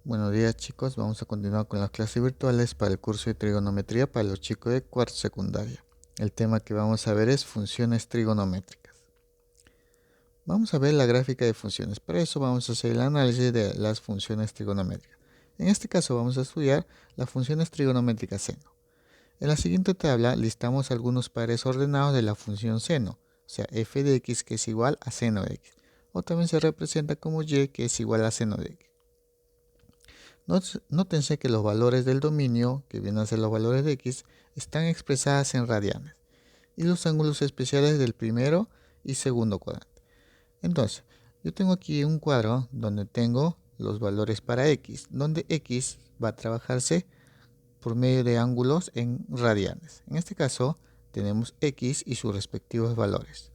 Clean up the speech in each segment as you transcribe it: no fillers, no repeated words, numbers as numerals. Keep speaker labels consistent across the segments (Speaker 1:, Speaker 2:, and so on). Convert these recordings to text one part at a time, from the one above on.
Speaker 1: Buenos días chicos, vamos a continuar con las clases virtuales para el curso de trigonometría para los chicos de cuarto secundaria. El tema que vamos a ver es funciones trigonométricas. Vamos a ver la gráfica de funciones, para eso vamos a hacer el análisis de las funciones trigonométricas. En este caso vamos a estudiar las funciones trigonométricas seno. En la siguiente tabla listamos algunos pares ordenados de la función seno, o sea f de x que es igual a seno de x, o también se representa como y que es igual a seno de x. Nótense que los valores del dominio, que vienen a ser los valores de x, están expresadas en radianes y los ángulos especiales del primero y segundo cuadrante. Entonces, yo tengo aquí un cuadro donde tengo los valores para x, donde x va a trabajarse por medio de ángulos en radianes. En este caso, tenemos x y sus respectivos valores.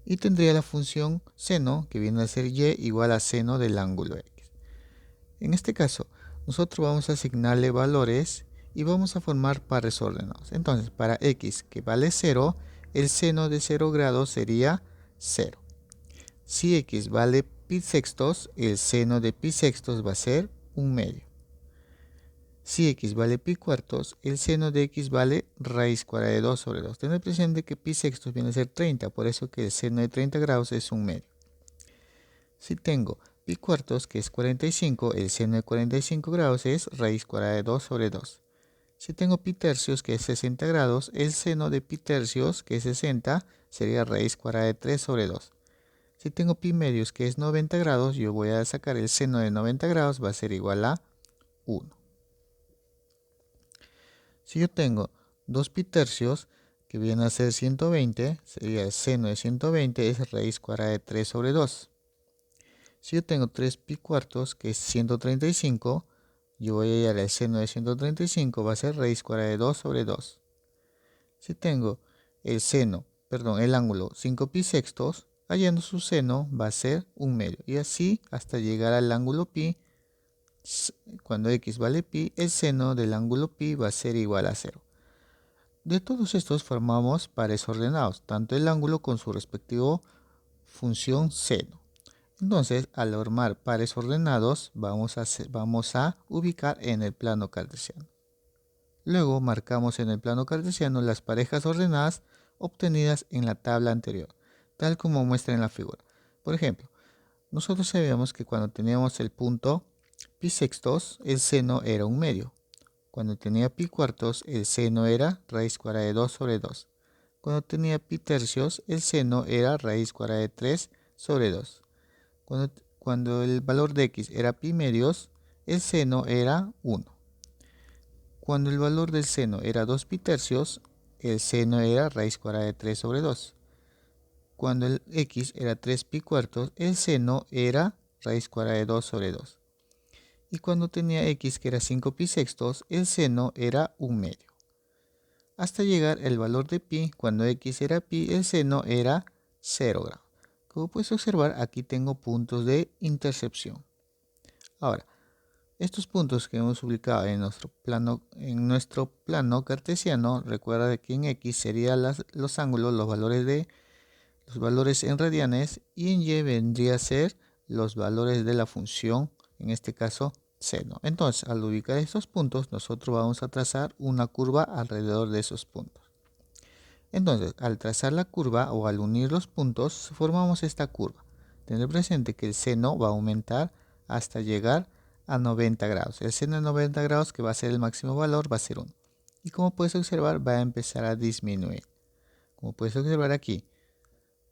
Speaker 1: Y tendría la función seno, que viene a ser y igual a seno del ángulo x. En este caso, nosotros vamos a asignarle valores y vamos a formar pares ordenados. Entonces, para x que vale 0, el seno de 0 grados sería 0. Si x vale pi sextos, el seno de pi sextos va a ser 1/2. Si x vale pi cuartos, el seno de x vale raíz cuadrada de 2 sobre 2. Tened presente que pi sextos viene a ser 30, por eso que el seno de 30 grados es 1/2. Si tengo pi cuartos, que es 45, el seno de 45 grados es raíz cuadrada de 2 sobre 2. Si tengo pi tercios, que es 60 grados, el seno de pi tercios, que es 60, sería raíz cuadrada de 3 sobre 2. Si tengo pi medios, que es 90 grados, yo voy a sacar el seno de 90 grados, va a ser igual a 1. Si yo tengo 2 pi tercios, que viene a ser 120, sería el seno de 120, es raíz cuadrada de 3 sobre 2. Si yo tengo 3 pi cuartos, que es 135, yo voy a hallar el seno de 135, va a ser raíz cuadrada de 2 sobre 2. Si tengo el ángulo 5 pi sextos, hallando su seno va a ser 1/2. Y así hasta llegar al ángulo pi, cuando x vale pi, el seno del ángulo pi va a ser igual a 0. De todos estos formamos pares ordenados, tanto el ángulo con su respectivo función seno. Entonces, al formar pares ordenados, vamos a ubicar en el plano cartesiano. Luego marcamos en el plano cartesiano las parejas ordenadas obtenidas en la tabla anterior, tal como muestra en la figura. Por ejemplo, nosotros sabíamos que cuando teníamos el punto pi sextos, el seno era 1/2. Cuando tenía pi cuartos, el seno era raíz cuadrada de 2 sobre 2. Cuando tenía pi tercios, el seno era raíz cuadrada de 3 sobre 2. Cuando el valor de x era pi medios, el seno era 1. Cuando el valor del seno era 2 pi tercios, el seno era raíz cuadrada de 3 sobre 2. Cuando el x era 3 pi cuartos, el seno era raíz cuadrada de 2 sobre 2. Y cuando tenía x que era 5 pi sextos, el seno era 1/2. Hasta llegar el valor de pi, cuando x era pi, el seno era 0 grados. Como puedes observar, aquí tengo puntos de intercepción. Ahora, estos puntos que hemos ubicado en nuestro plano cartesiano, recuerda que en x serían los ángulos, los valores en radianes, y en y vendría a ser los valores de la función, en este caso seno. Entonces, al ubicar estos puntos, nosotros vamos a trazar una curva alrededor de esos puntos. Entonces, al trazar la curva o al unir los puntos, formamos esta curva. Tener presente que el seno va a aumentar hasta llegar a 90 grados. El seno de 90 grados, que va a ser el máximo valor, va a ser 1. Y como puedes observar, va a empezar a disminuir. Como puedes observar aquí,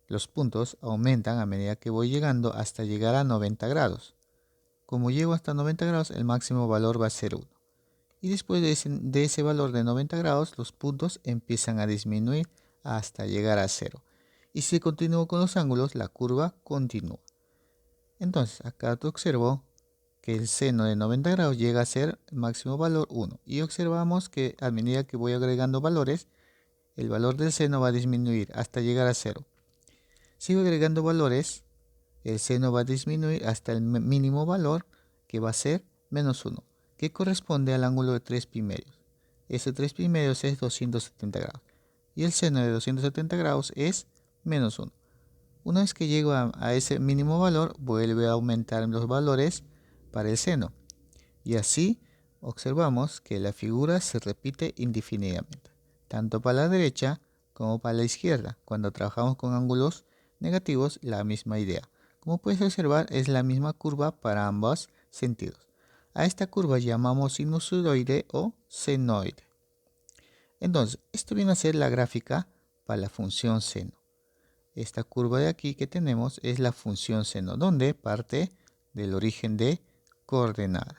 Speaker 1: los puntos aumentan a medida que voy llegando hasta llegar a 90 grados. Como llego hasta 90 grados, el máximo valor va a ser 1. Y después de ese valor de 90 grados, los puntos empiezan a disminuir hasta llegar a 0. Y si continúo con los ángulos, la curva continúa. Entonces, acá te observo que el seno de 90 grados llega a ser el máximo valor 1. Y observamos que a medida que voy agregando valores, el valor del seno va a disminuir hasta llegar a 0. Sigo agregando valores, el seno va a disminuir hasta el mínimo valor, que va a ser menos 1. Que corresponde al ángulo de 3 pi medios. Ese 3 pi medios es 270 grados. Y el seno de 270 grados es menos 1. Una vez que llego a ese mínimo valor, vuelve a aumentar los valores para el seno. Y así observamos que la figura se repite indefinidamente, tanto para la derecha como para la izquierda. Cuando trabajamos con ángulos negativos, la misma idea. Como puedes observar, es la misma curva para ambos sentidos. A esta curva llamamos sinusoide o senoide. Entonces, esto viene a ser la gráfica para la función seno. Esta curva de aquí que tenemos es la función seno, donde parte del origen de coordenadas.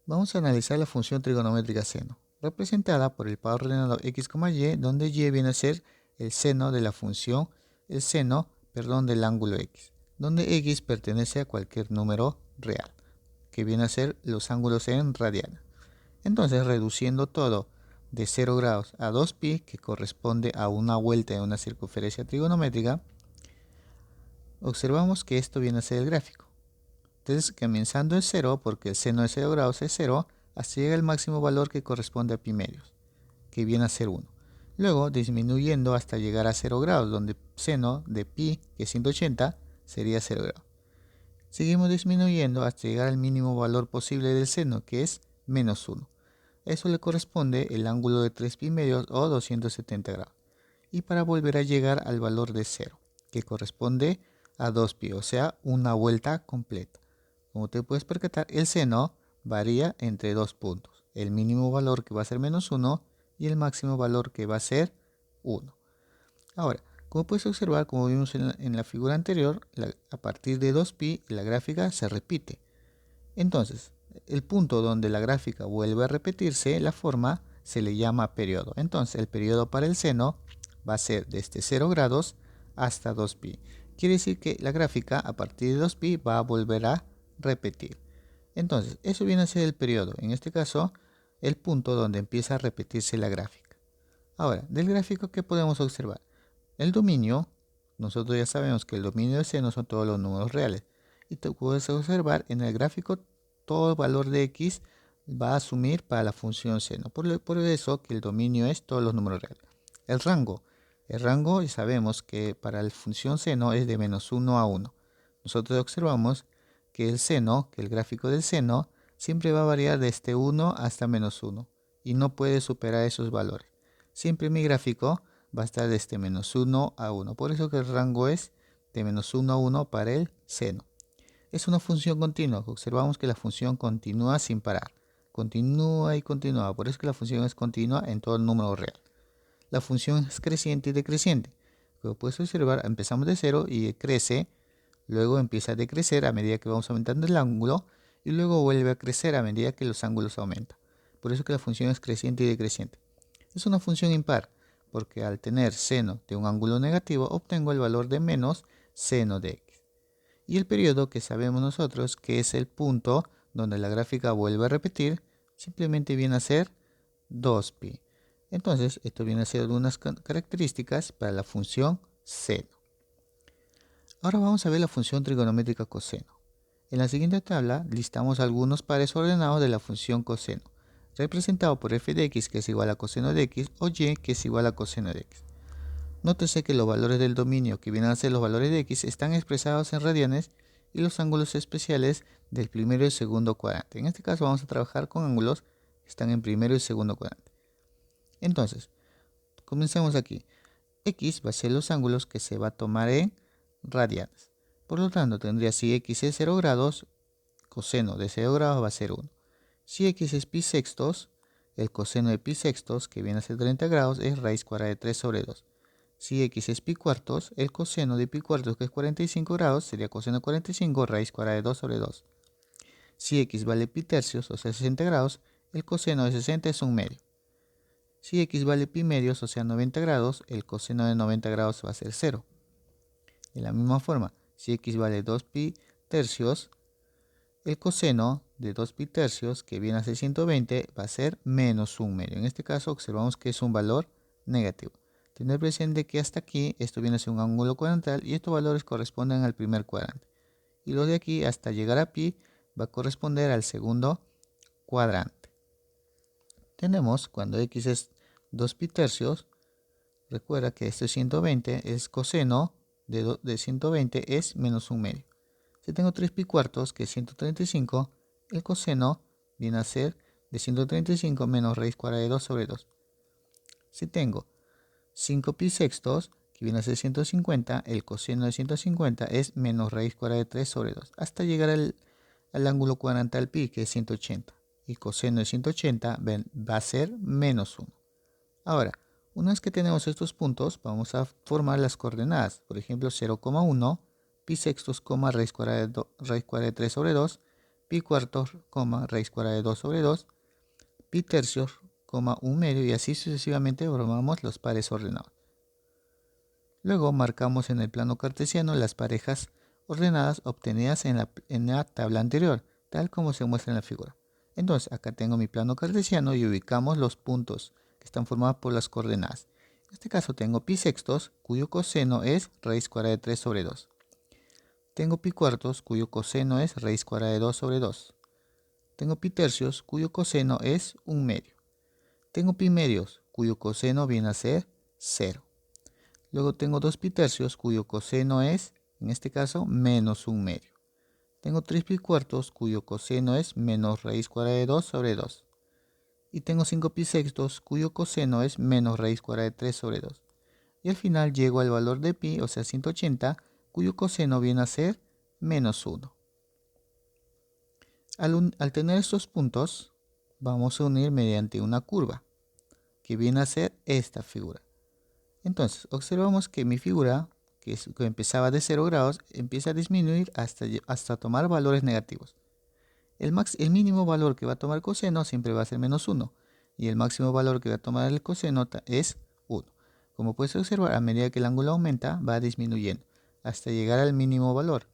Speaker 1: Vamos a analizar la función trigonométrica seno, representada por el par ordenado x, y, donde y viene a ser el seno de la función, del ángulo x, donde x pertenece a cualquier número real, que viene a ser los ángulos en radianes. Entonces, reduciendo todo de 0 grados a 2pi, que corresponde a una vuelta en una circunferencia trigonométrica, observamos que esto viene a ser el gráfico. Entonces, comenzando en 0, porque el seno de 0 grados es 0, hasta llegar al máximo valor que corresponde a pi medios, que viene a ser 1. Luego, disminuyendo hasta llegar a 0 grados, donde seno de pi, que es 180, sería 0 grados. Seguimos disminuyendo hasta llegar al mínimo valor posible del seno, que es menos 1. Eso le corresponde el ángulo de 3 pi medios o 270 grados. Y para volver a llegar al valor de 0, que corresponde a 2 pi, o sea, una vuelta completa. Como te puedes percatar, el seno varía entre dos puntos. El mínimo valor, que va a ser menos 1, y el máximo valor, que va a ser 1. Ahora, como puedes observar, como vimos en la figura anterior, a partir de 2pi la gráfica se repite. Entonces, el punto donde la gráfica vuelve a repetirse, la forma, se le llama periodo. Entonces, el periodo para el seno va a ser desde 0 grados hasta 2pi. Quiere decir que la gráfica a partir de 2pi va a volver a repetir. Entonces, eso viene a ser el periodo. En este caso, el punto donde empieza a repetirse la gráfica. Ahora, del gráfico, ¿qué podemos observar? El dominio, nosotros ya sabemos que el dominio del seno son todos los números reales. Y tú puedes observar en el gráfico todo el valor de x va a asumir para la función seno. Por eso que el dominio es todos los números reales. El rango ya sabemos que para la función seno es de menos 1 a 1. Nosotros observamos que el gráfico del seno siempre va a variar desde 1 hasta menos 1 y no puede superar esos valores. Siempre mi gráfico va a estar desde menos 1 a 1. Por eso que el rango es de menos 1 a 1 para el seno. Es una función continua. Observamos que la función continúa sin parar. Continúa y continúa. Por eso que la función es continua en todo el número real. La función es creciente y decreciente. Como puedes observar, empezamos de 0 y crece. Luego empieza a decrecer a medida que vamos aumentando el ángulo. Y luego vuelve a crecer a medida que los ángulos aumentan. Por eso que la función es creciente y decreciente. Es una función impar, porque al tener seno de un ángulo negativo, obtengo el valor de menos seno de x. Y el periodo, que sabemos nosotros que es el punto donde la gráfica vuelve a repetir, simplemente viene a ser 2pi. Entonces, esto viene a ser algunas características para la función seno. Ahora vamos a ver la función trigonométrica coseno. En la siguiente tabla listamos algunos pares ordenados de la función coseno, representado por f de x, que es igual a coseno de x, o y, que es igual a coseno de x. Nótese que los valores del dominio, que vienen a ser los valores de x, están expresados en radianes y los ángulos especiales del primero y segundo cuadrante. En este caso vamos a trabajar con ángulos que están en primero y segundo cuadrante. Entonces, comencemos aquí. X va a ser los ángulos que se va a tomar en radianes. Por lo tanto, tendría, si x es 0 grados, coseno de 0 grados va a ser 1. Si x es pi sextos, el coseno de pi sextos, que viene a ser 30 grados, es raíz cuadrada de 3 sobre 2. Si x es pi cuartos, el coseno de pi cuartos, que es 45 grados, sería coseno de 45 raíz cuadrada de 2 sobre 2. Si x vale pi tercios, o sea 60 grados, el coseno de 60 es un medio. Si x vale pi medios, o sea 90 grados, el coseno de 90 grados va a ser 0. De la misma forma, si x vale 2 pi tercios, el coseno de 2 pi tercios, que viene a ser 120, va a ser menos un medio. En este caso observamos que es un valor negativo. Tener presente que hasta aquí esto viene a ser un ángulo cuadrantal y estos valores corresponden al primer cuadrante. Y lo de aquí hasta llegar a pi va a corresponder al segundo cuadrante. Tenemos cuando x es 2 pi tercios, recuerda que este 120 es coseno de 120 es menos un medio. Si tengo 3 pi cuartos, que es 135, el coseno viene a ser de 135 menos raíz cuadrada de 2 sobre 2. Si tengo 5 pi sextos, que viene a ser 150, el coseno de 150 es menos raíz cuadrada de 3 sobre 2, hasta llegar al ángulo cuadrantal pi, que es 180. Y coseno de 180 va a ser menos 1. Ahora, una vez que tenemos estos puntos, vamos a formar las coordenadas. Por ejemplo, 0,1, pi sextos, raíz cuadrada de 3 sobre 2, pi cuartos, raíz cuadrada de 2 sobre 2, pi tercios, 1 medio, y así sucesivamente formamos los pares ordenados. Luego marcamos en el plano cartesiano las parejas ordenadas obtenidas en la tabla anterior, tal como se muestra en la figura. Entonces, acá tengo mi plano cartesiano y ubicamos los puntos que están formados por las coordenadas. En este caso tengo pi sextos, cuyo coseno es raíz cuadrada de 3 sobre 2. Tengo pi cuartos, cuyo coseno es raíz cuadrada de 2 sobre 2. Tengo pi tercios, cuyo coseno es 1 medio. Tengo pi medios, cuyo coseno viene a ser 0. Luego tengo 2 pi tercios, cuyo coseno es, en este caso, menos 1 medio. Tengo 3 pi cuartos, cuyo coseno es menos raíz cuadrada de 2 sobre 2. Y tengo 5 pi sextos, cuyo coseno es menos raíz cuadrada de 3 sobre 2. Y al final llego al valor de pi, o sea 180, cuyo coseno viene a ser menos 1. Al tener estos puntos, vamos a unir mediante una curva, que viene a ser esta figura. Entonces, observamos que mi figura, que empezaba de 0 grados, empieza a disminuir hasta tomar valores negativos. El mínimo valor que va a tomar coseno siempre va a ser menos 1, y el máximo valor que va a tomar el coseno es 1. Como puedes observar, a medida que el ángulo aumenta, va disminuyendo, hasta llegar al mínimo valor.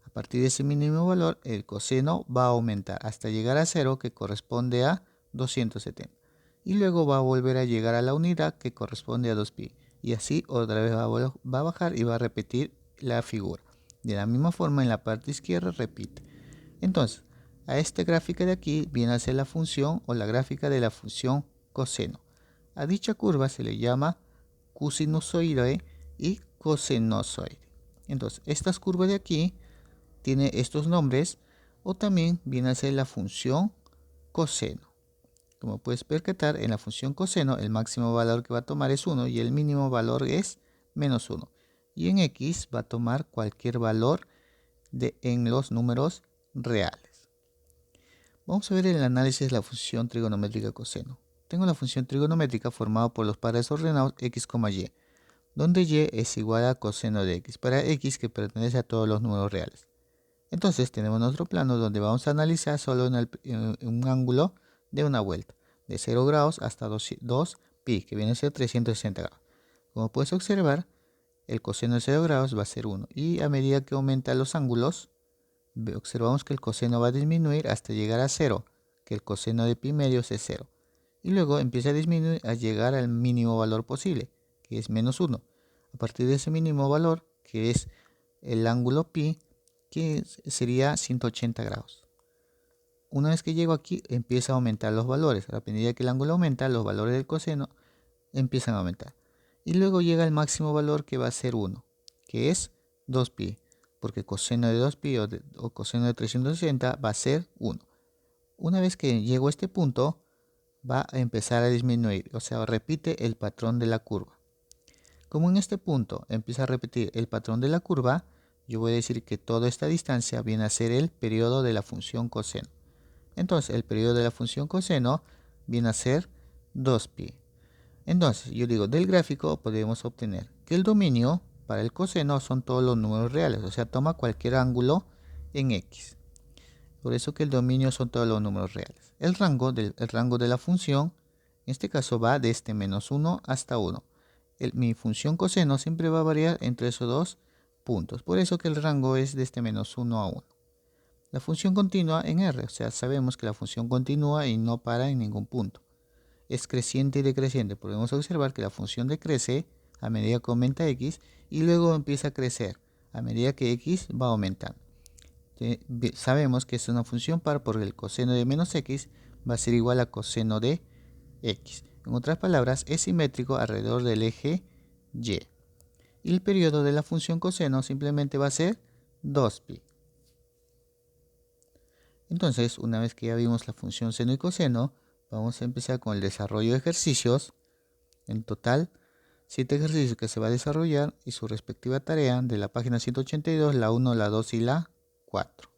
Speaker 1: A partir de ese mínimo valor, el coseno va a aumentar, hasta llegar a 0, que corresponde a 270. Y luego va a volver a llegar a la unidad, que corresponde a 2pi. Y así otra vez va a bajar y va a repetir la figura. De la misma forma, en la parte izquierda repite. Entonces, a esta gráfica de aquí viene a ser la función o la gráfica de la función coseno. A dicha curva se le llama cosinusoide y cosenosoide. Entonces, estas curvas de aquí tienen estos nombres, o también viene a ser la función coseno. Como puedes percatar, en la función coseno el máximo valor que va a tomar es 1 y el mínimo valor es menos 1. Y en x va a tomar cualquier valor en los números reales. Vamos a ver el análisis de la función trigonométrica coseno. Tengo la función trigonométrica formada por los pares ordenados x, y, donde y es igual a coseno de x, para x que pertenece a todos los números reales. Entonces tenemos nuestro plano donde vamos a analizar solo en un ángulo de una vuelta, de 0 grados hasta 2 pi, que viene a ser 360 grados. Como puedes observar, el coseno de 0 grados va a ser 1, y a medida que aumentan los ángulos, observamos que el coseno va a disminuir hasta llegar a 0, que el coseno de pi medios es 0. Y luego empieza a disminuir a llegar al mínimo valor posible, que es menos 1. A partir de ese mínimo valor, que es el ángulo pi, que sería 180 grados. Una vez que llego aquí, empieza a aumentar los valores. A medida que el ángulo aumenta, los valores del coseno empiezan a aumentar. Y luego llega el máximo valor, que va a ser 1, que es 2pi, porque coseno de 2pi o coseno de 360 va a ser 1. Una vez que llego a este punto, va a empezar a disminuir, o sea, repite el patrón de la curva. Como en este punto empieza a repetir el patrón de la curva, yo voy a decir que toda esta distancia viene a ser el periodo de la función coseno. Entonces, el periodo de la función coseno viene a ser 2pi. Entonces, yo digo, del gráfico podemos obtener que el dominio para el coseno son todos los números reales, o sea, toma cualquier ángulo en x. Por eso que el dominio son todos los números reales. El rango de la función, en este caso, va desde menos 1 hasta 1. Mi función coseno siempre va a variar entre esos dos puntos. Por eso que el rango es desde menos 1 a 1. La función continúa en R, o sea, sabemos que la función continúa y no para en ningún punto. Es creciente y decreciente. Podemos observar que la función decrece a medida que aumenta x y luego empieza a crecer a medida que x va aumentando. Sabemos que es una función par porque el coseno de menos x va a ser igual a coseno de x. En otras palabras, es simétrico alrededor del eje y. Y el periodo de la función coseno simplemente va a ser 2pi. Entonces, una vez que ya vimos la función seno y coseno, vamos a empezar con el desarrollo de ejercicios. En total, 7 ejercicios que se va a desarrollar y su respectiva tarea de la página 182, la 1, la 2 y la 4.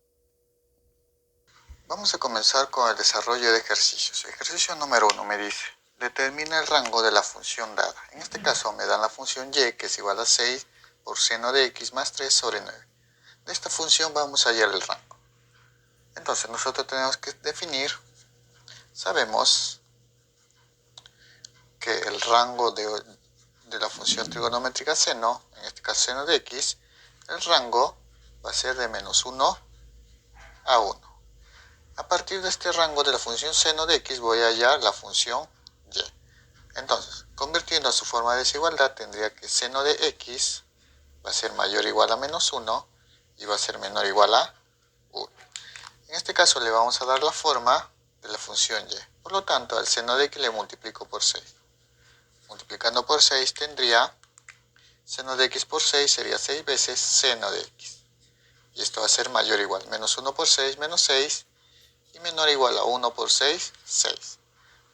Speaker 1: Vamos a comenzar con el desarrollo de ejercicios. Ejercicio número 1 me dice, determina el rango de la función dada. En este caso me dan la función y, que es igual a 6 por seno de x más 3 sobre 9. De esta función vamos a hallar el rango. Entonces nosotros tenemos que definir, sabemos que el rango de la función trigonométrica seno, en este caso seno de x, el rango va a ser de menos 1 a 1. A partir de este rango de la función seno de x voy a hallar la función y. Entonces, convirtiendo a su forma de desigualdad, tendría que seno de x va a ser mayor o igual a menos 1 y va a ser menor o igual a 1. En este caso le vamos a dar la forma de la función y. Por lo tanto, al seno de x le multiplico por 6. Multiplicando por 6 tendría seno de x por 6 sería 6 veces seno de x. Y esto va a ser mayor o igual. Menos 1 por 6, menos 6. Y menor o igual a 1 por 6, 6.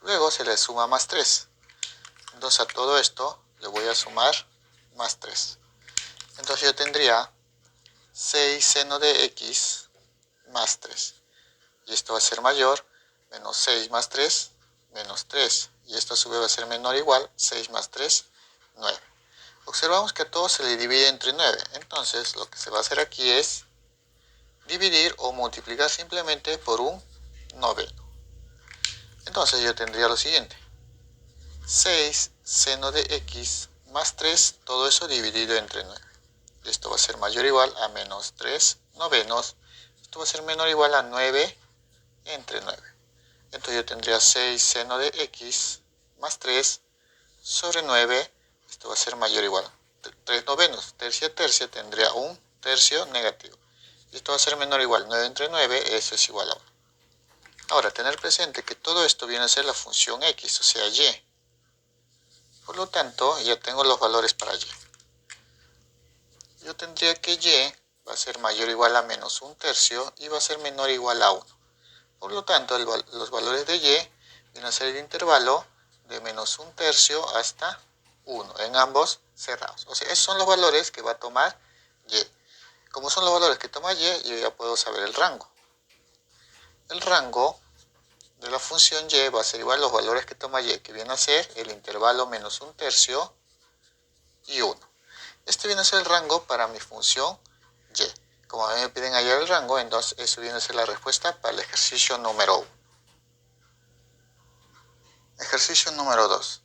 Speaker 1: Luego se le suma más 3. Entonces a todo esto le voy a sumar más 3. Entonces yo tendría 6 seno de x más 3. Y esto va a ser mayor, menos 6 más 3, menos 3. Y esto a su vez va a ser menor o igual, 6 más 3, 9. Observamos que a todo se le divide entre 9. Entonces lo que se va a hacer aquí es dividir o multiplicar simplemente por un noveno. Entonces yo tendría lo siguiente. 6 seno de x más 3, todo eso dividido entre 9. Esto va a ser mayor o igual a menos 3 novenos. Esto va a ser menor o igual a 9 entre 9. Entonces yo tendría 6 seno de x más 3 sobre 9. Esto va a ser mayor o igual a 3 novenos. Tercia, tercia tendría un tercio negativo. Esto va a ser menor o igual a 9 entre 9. Eso es igual a 1. Ahora, tener presente que todo esto viene a ser la función x, o sea, y. Por lo tanto, ya tengo los valores para y. Yo tendría que y va a ser mayor o igual a menos un tercio y va a ser menor o igual a 1. Por lo tanto, los valores de y vienen a ser el intervalo de menos un tercio hasta 1, en ambos cerrados. O sea, esos son los valores que va a tomar y. Como son los valores que toma y, yo ya puedo saber el rango. El rango de la función y va a ser igual a los valores que toma y, que viene a ser el intervalo menos un tercio y 1. Este viene a ser el rango para mi función y. Como a mí me piden hallar el rango, entonces eso viene a ser la respuesta para el ejercicio número 1. Ejercicio número 2.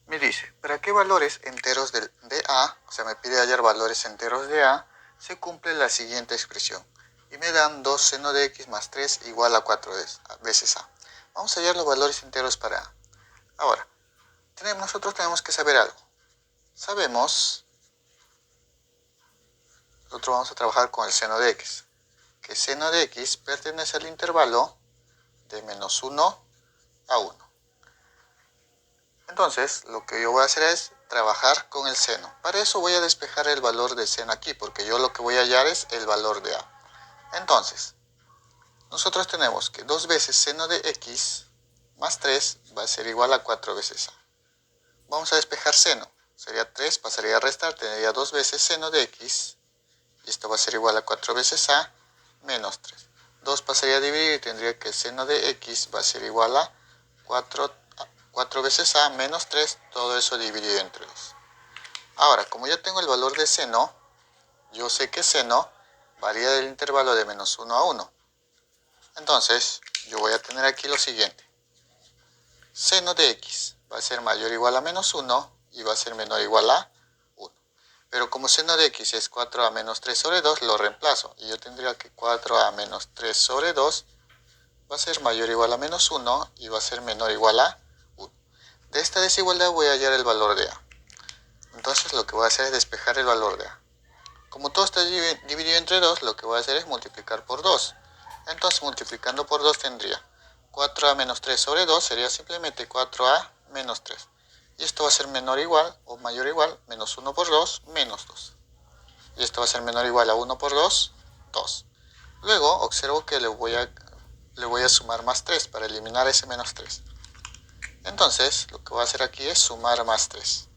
Speaker 1: Me dice, ¿para qué valores enteros de A, o sea, me pide hallar valores enteros de A, se cumple la siguiente expresión? Y me dan 2 seno de x más 3 igual a 4 veces A. Vamos a hallar los valores enteros para A. Ahora, nosotros tenemos que saber algo. Sabemos, nosotros vamos a trabajar con el seno de x, que seno de x pertenece al intervalo de menos 1 a 1. Entonces, lo que yo voy a hacer es trabajar con el seno. Para eso voy a despejar el valor de seno aquí, porque yo lo que voy a hallar es el valor de A. Entonces, nosotros tenemos que 2 veces seno de x más 3 va a ser igual a 4 veces A. Vamos a despejar seno. Sería 3, pasaría a restar, tendría 2 veces seno de x. Y esto va a ser igual a 4 veces A menos 3. 2 pasaría a dividir y tendría que seno de x va a ser igual a 4 veces A menos 3, todo eso dividido entre 2. Ahora, como ya tengo el valor de seno, yo sé que seno varía del intervalo de menos 1 a 1. Entonces, yo voy a tener aquí lo siguiente. Seno de x va a ser mayor o igual a menos 1 y va a ser menor o igual a 1. Pero como seno de x es 4a menos 3 sobre 2, lo reemplazo. Y yo tendría que 4a menos 3 sobre 2 va a ser mayor o igual a menos 1 y va a ser menor o igual a 1. De esta desigualdad voy a hallar el valor de A. Entonces lo que voy a hacer es despejar el valor de A. Como todo está dividido entre 2, lo que voy a hacer es multiplicar por 2. Entonces multiplicando por 2 tendría 4a menos 3 sobre 2 sería simplemente 4a menos 3. Y esto va a ser menor o igual, o mayor o igual, menos 1 por 2, menos 2. Y esto va a ser menor o igual a 1 por 2, 2. Luego observo que le voy a sumar más 3 para eliminar ese menos 3. Entonces lo que voy a hacer aquí es sumar más 3.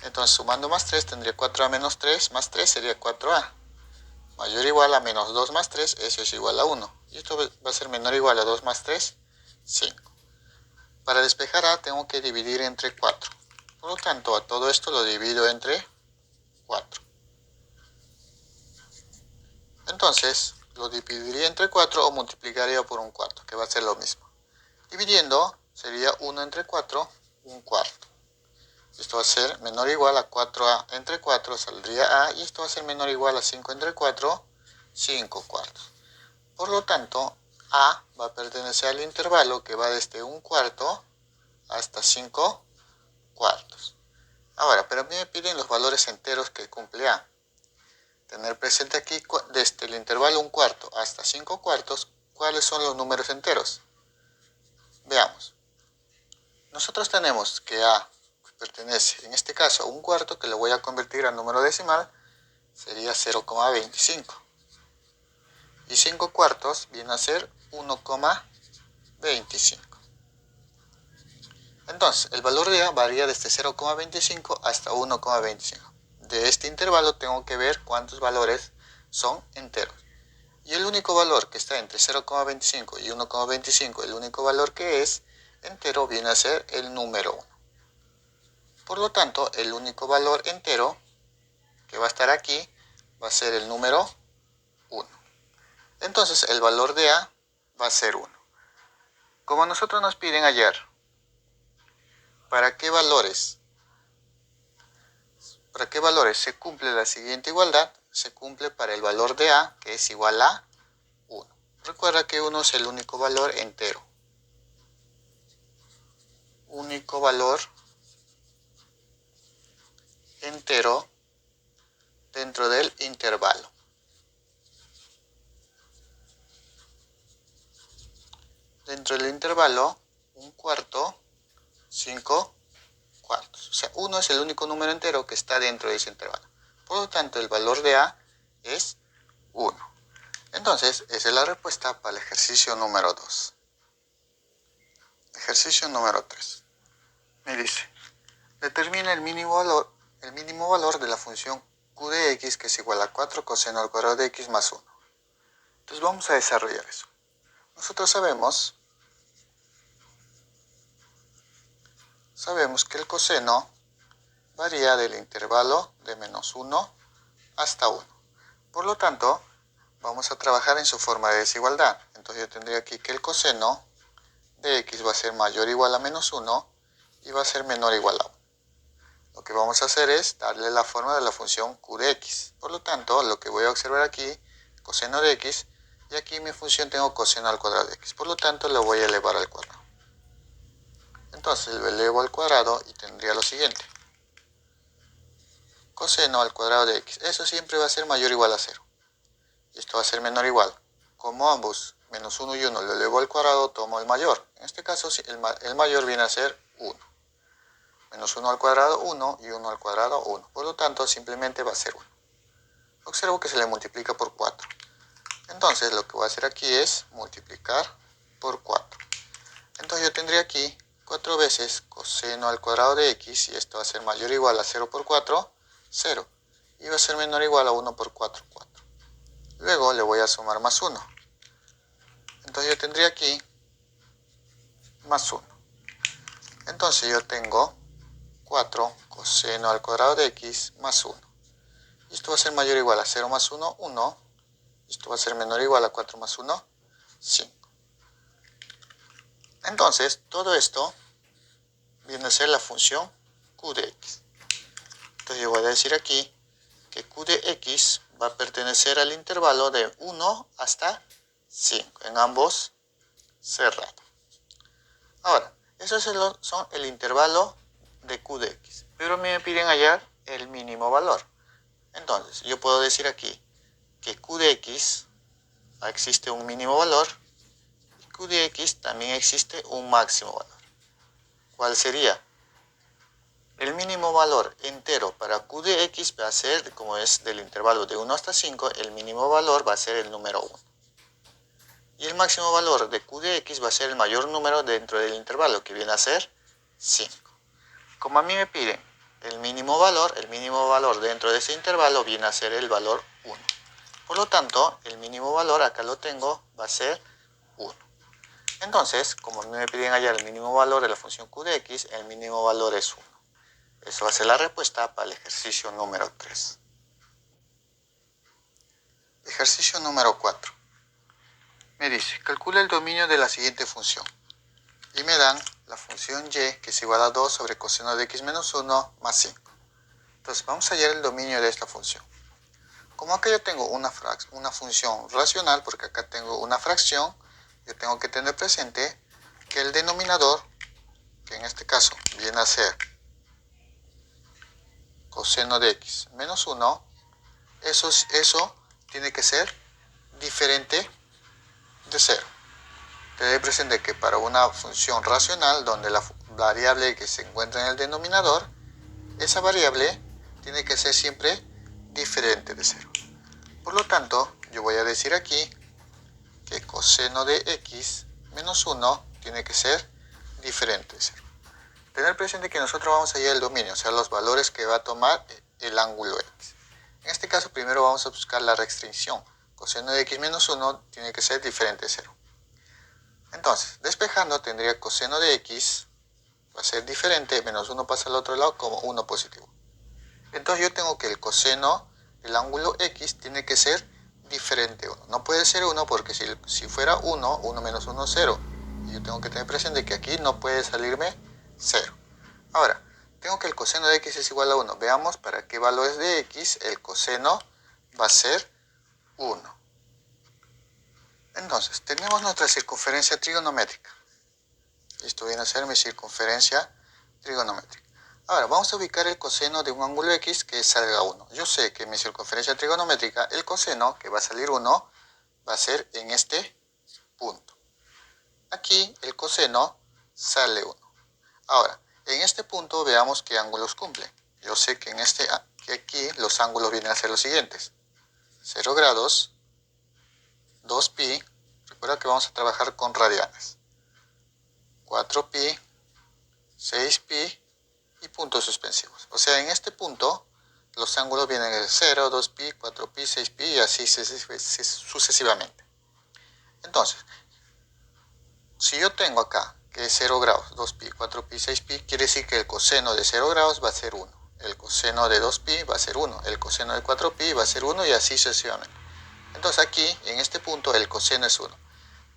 Speaker 1: Entonces sumando más 3 tendría 4a menos 3 más 3 sería 4a. Mayor o igual a menos 2 más 3, eso es igual a 1. Y esto va a ser menor o igual a 2 más 3, 5. Para despejar a tengo que dividir entre 4. Por lo tanto, a todo esto lo divido entre 4. Entonces, lo dividiría entre 4 o multiplicaría por un cuarto, que va a ser lo mismo. Dividiendo, sería 1 entre 4, un cuarto. Esto va a ser menor o igual a 4a entre 4, saldría a, y esto va a ser menor o igual a 5 entre 4, 5 cuartos. Por lo tanto, a va a pertenecer al intervalo que va desde un cuarto hasta 5 cuartos. Ahora, pero a mí me piden los valores enteros que cumple a. Tener presente aquí, desde el intervalo 1 cuarto hasta 5 cuartos, ¿cuáles son los números enteros? Veamos. Nosotros tenemos que a pertenece, en este caso, a 1 cuarto, que lo voy a convertir a número decimal, sería 0,25. Y 5 cuartos viene a ser 1,25. Entonces, el valor de a varía desde 0,25 hasta 1,25. De este intervalo tengo que ver cuántos valores son enteros. Y el único valor que está entre 0,25 y 1,25, el único valor que es entero, viene a ser el número 1. Por lo tanto, el único valor entero que va a estar aquí va a ser el número 1. Entonces, el valor de a va a ser 1. Como nosotros nos piden hallar ¿para qué valores se cumple la siguiente igualdad? Se cumple para el valor de a, que es igual a 1. Recuerda que 1 es el único valor entero. Único valor entero dentro del intervalo. Dentro del intervalo, 1 cuarto, 5 cuartos. O sea, 1 es el único número entero que está dentro de ese intervalo. Por lo tanto, el valor de a es 1. Entonces, esa es la respuesta para el ejercicio número 2. Ejercicio número 3. Me dice, determina el mínimo valor de la función q de x, que es igual a 4 coseno al cuadrado de x más 1. Entonces vamos a desarrollar eso. Nosotros sabemos que el coseno varía del intervalo de menos 1 hasta 1. Por lo tanto, vamos a trabajar en su forma de desigualdad. Entonces yo tendría aquí que el coseno de x va a ser mayor o igual a menos 1 y va a ser menor o igual a 1. Lo que vamos a hacer es darle la forma de la función q de x. Por lo tanto, lo que voy a observar aquí, coseno de x, y aquí en mi función tengo coseno al cuadrado de x. Por lo tanto, lo voy a elevar al cuadrado. Entonces lo elevo al cuadrado y tendría lo siguiente. Coseno al cuadrado de x. Eso siempre va a ser mayor o igual a 0. Y esto va a ser menor o igual. Como ambos, menos 1 y 1, lo elevo al cuadrado, tomo el mayor. En este caso, el mayor viene a ser 1. Menos 1 al cuadrado, 1, y 1 al cuadrado, 1. Por lo tanto, simplemente va a ser 1. Observo que se le multiplica por 4. Entonces, lo que voy a hacer aquí es multiplicar por 4. Entonces, yo tendría aquí 4 veces coseno al cuadrado de x, y esto va a ser mayor o igual a 0 por 4, 0. Y va a ser menor o igual a 1 por 4, 4. Luego le voy a sumar más 1. Entonces, yo tendría aquí más 1. Entonces, yo tengo 4 coseno al cuadrado de x más 1. Y esto va a ser mayor o igual a 0 más 1, 1. Esto va a ser menor o igual a 4 más 1, 5. Entonces, todo esto viene a ser la función q de x. Entonces, yo voy a decir aquí que q de x va a pertenecer al intervalo de 1 hasta 5, en ambos cerrados. Ahora, esos son el intervalo de q de x. Pero me piden hallar el mínimo valor. Entonces, yo puedo decir aquí que q de x existe un mínimo valor y q de x también existe un máximo valor. ¿Cuál sería? El mínimo valor entero para q de x va a ser, como es del intervalo de 1 hasta 5, el mínimo valor va a ser el número 1. Y el máximo valor de q de x va a ser el mayor número dentro del intervalo, que viene a ser 5. Como a mí me piden el mínimo valor dentro de ese intervalo viene a ser el valor 1. Por lo tanto, el mínimo valor, acá lo tengo, va a ser 1. Entonces, como a mí me piden hallar el mínimo valor de la función q de x, el mínimo valor es 1. Eso va a ser la respuesta para el ejercicio número 3. Ejercicio número 4. Me dice, calcula el dominio de la siguiente función. Y me dan la función y, que es igual a 2 sobre coseno de x menos 1 más 5. Entonces, vamos a hallar el dominio de esta función. Como acá yo tengo una función racional, porque acá tengo una fracción, yo tengo que tener presente que el denominador, que en este caso viene a ser coseno de x menos 1, eso tiene que ser diferente de 0. Tener presente que para una función racional, donde la variable que se encuentra en el denominador, esa variable tiene que ser siempre diferente de 0. Por lo tanto, yo voy a decir aquí que coseno de x menos 1 tiene que ser diferente de 0. Tener presente que nosotros vamos a hallar el dominio, o sea, los valores que va a tomar el ángulo x. En este caso, primero vamos a buscar la restricción. Coseno de x menos 1 tiene que ser diferente de 0. Entonces, despejando, tendría coseno de x, va a ser diferente, menos 1 pasa al otro lado como 1 positivo. Entonces yo tengo que el coseno del ángulo x tiene que ser diferente de 1. No puede ser 1 porque si fuera 1, 1 menos 1 es 0. Y yo tengo que tener presente que aquí no puede salirme 0. Ahora, tengo que el coseno de x es igual a 1. Veamos para qué valores de x el coseno va a ser 1. Entonces, tenemos nuestra circunferencia trigonométrica. Esto viene a ser mi circunferencia trigonométrica. Ahora, vamos a ubicar el coseno de un ángulo x que salga 1. Yo sé que en mi circunferencia trigonométrica, el coseno que va a salir 1 va a ser en este punto. Aquí el coseno sale 1. Ahora, en este punto veamos qué ángulos cumple. Yo sé que que aquí los ángulos vienen a ser los siguientes. 0 grados, 2pi, recuerda que vamos a trabajar con radianes. 4pi, 6pi y puntos suspensivos. O sea, en este punto los ángulos vienen de 0, 2pi, 4pi, 6pi y así sucesivamente. Entonces, si yo tengo acá que es 0 grados, 2pi, 4pi, 6pi, quiere decir que el coseno de 0 grados va a ser 1. El coseno de 2pi va a ser 1. El coseno de 4pi va a ser 1 y así sucesivamente. Entonces aquí, en este punto, el coseno es 1.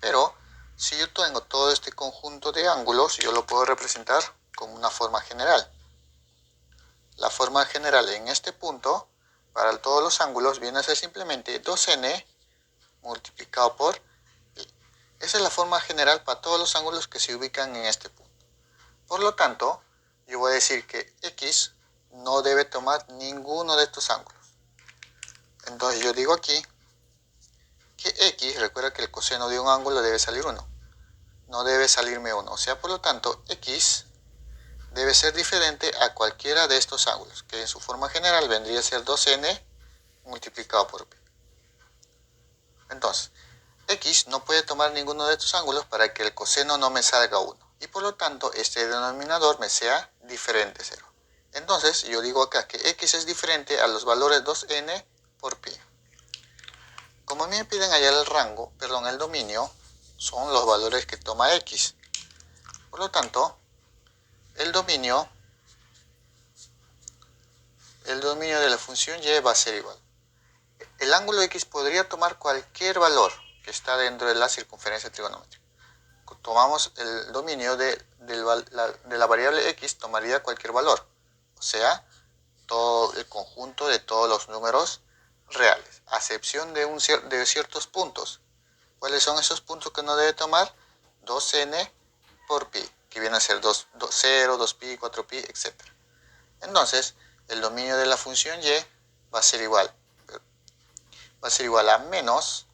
Speaker 1: Pero, si yo tengo todo este conjunto de ángulos, yo lo puedo representar como una forma general. La forma general en este punto, para todos los ángulos, viene a ser simplemente 2n multiplicado por pi. Esa es la forma general para todos los ángulos que se ubican en este punto. Por lo tanto, yo voy a decir que x no debe tomar ninguno de estos ángulos. Entonces yo digo aquí que x, recuerda que el coseno de un ángulo debe salir 1. No debe salirme 1. O sea, por lo tanto, x debe ser diferente a cualquiera de estos ángulos, que en su forma general vendría a ser 2n multiplicado por pi. Entonces, x no puede tomar ninguno de estos ángulos para que el coseno no me salga 1. Y por lo tanto, este denominador me sea diferente 0. Entonces, yo digo acá que x es diferente a los valores 2n por pi. Como a mí me piden hallar el dominio, son los valores que toma x. Por lo tanto, el dominio de la función y va a ser igual. El ángulo x podría tomar cualquier valor que está dentro de la circunferencia trigonométrica. Tomamos el dominio de la variable x, tomaría cualquier valor. O sea, todo el conjunto de todos los números reales, a excepción de ciertos puntos. ¿Cuáles son esos puntos que no debe tomar? 2n por pi, que viene a ser 0, 2pi, 4pi, etc. Entonces, el dominio de la función y va a ser igual a menos